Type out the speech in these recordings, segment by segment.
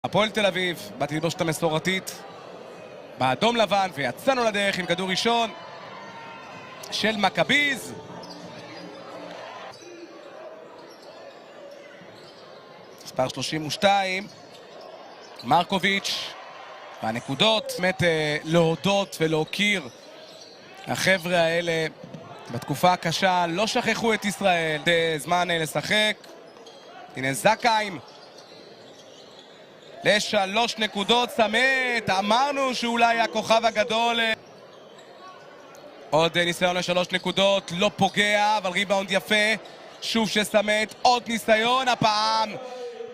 הפועל תל אביב, באתי ללבוש את המסורתית באדום לבן, ויצאנו לדרך עם כדור ראשון של מכביז. מספר 32, מרקוביץ', והנקודות, באמת להודות ולהוקיר החבר'ה האלה בתקופה הקשה, לא שכחו את ישראל, זה זמן לשחק. הנה זקיים ל3 נקודות, סמת, אמרנו שאולי הכוכב הגדול. עוד ניסיון ל3 נקודות, לא פוגע, אבל ריבאונד יפה, שוב שסמת, עוד ניסיון, הפעם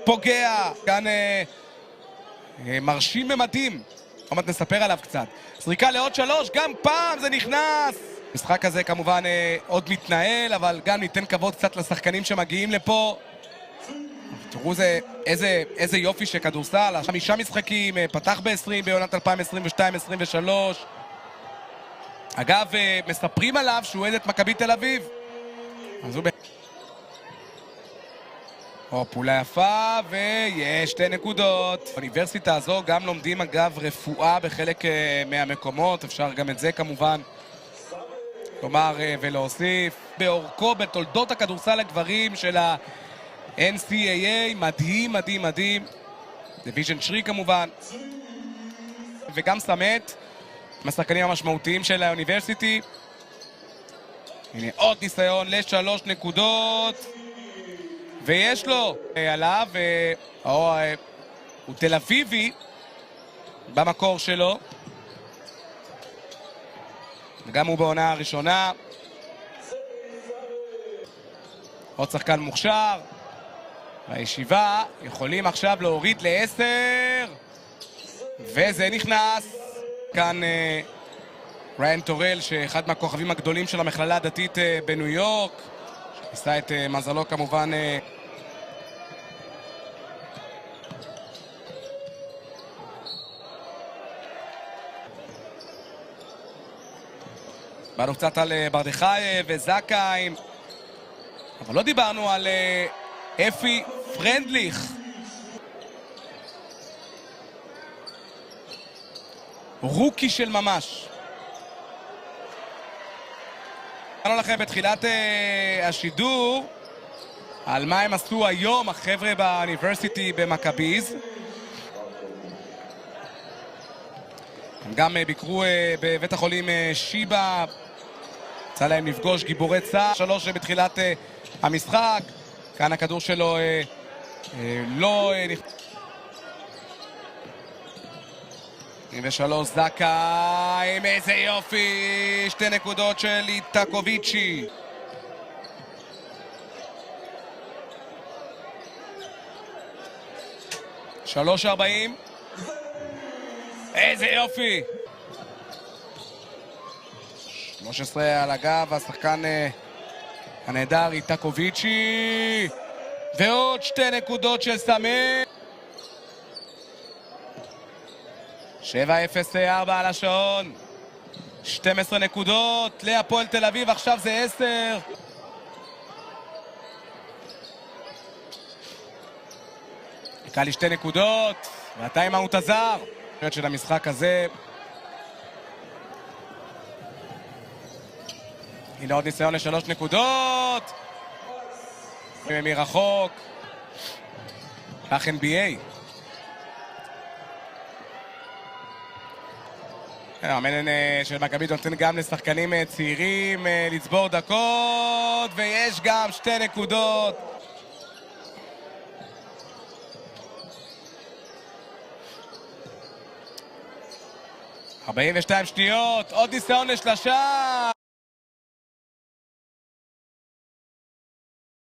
פוגע, כאן מרשים ממדים, עוד מעט נספר עליו קצת. זריקה לעוד 3, גם פעם זה נכנס. המשחק הזה כמובן עוד מתנהל, אבל גם ניתן כבוד קצת לשחקנים שמגיעים לפה. תראו איזה יופי שכדורסל, 5 משחקים, פתח ב-20 בעונת 2022-2023. אגב, מספרים עליו שהוא אוהד את מכבי תל אביב. אז הוא פעולה יפה, ויש 2 נקודות. באוניברסיטה הזו גם לומדים אגב רפואה בחלק מהמקומות, אפשר גם את זה כמובן לומר ולהוסיף. באורכו בתולדות הכדורסל הגברים של ה-NCAA, מדהים, מדהים, מדהים. דיוויז'ן 3 כמובן. וגם סמת, מהשחקנים המשמעותיים של האוניברסיטי. הנה עוד ניסיון ל3 נקודות. ויש לו עליו, הוא תל אביבי במקור שלו. וגם הוא בעונה הראשונה. עוד שחקן מוכשר. והישיבה יכולים עכשיו להוריד ל10. וזה נכנס. כאן ריין טורל, שאחד מהכוכבים הגדולים של המכללה הדתית בניו יורק. עשה את מזלו כמובן. באנו קצת על ברדכייב וזקיים, אבל לא דיברנו על אפי פרנדליך. רוקי של ממש. אמרנו לכם בתחילת השידור על מה הם עשו היום החבר'ה באוניברסיטי במכביז. הם גם ביקרו בבית החולים שיבא, יצא להם לפגוש גיבורי צה"ל. 3 בתחילת המשחק, כאן הכדור שלו לא נכנס. 23 זקיים, איזה יופי, 2 נקודות של איטקוביצ'י. שלוש 40, איזה יופי. 13 על הגב, השחקן הנהדר איטקוביצ'י. ועוד 2 נקודות של סמת. 7:04 על השעון. 12 נקודות להפועל תל אביב, עכשיו זה 10. נקע לי 2 נקודות, והטיימאוט עזר. של המשחק הזה. הנה עוד ניסיון ל3 נקודות. מרחוק. כך NBA. המאמן של מכבי נותן גם לשחקנים צעירים לצבור דקות, ויש גם 2 נקודות. ...42 שניות, עוד ניסיון לשלשה,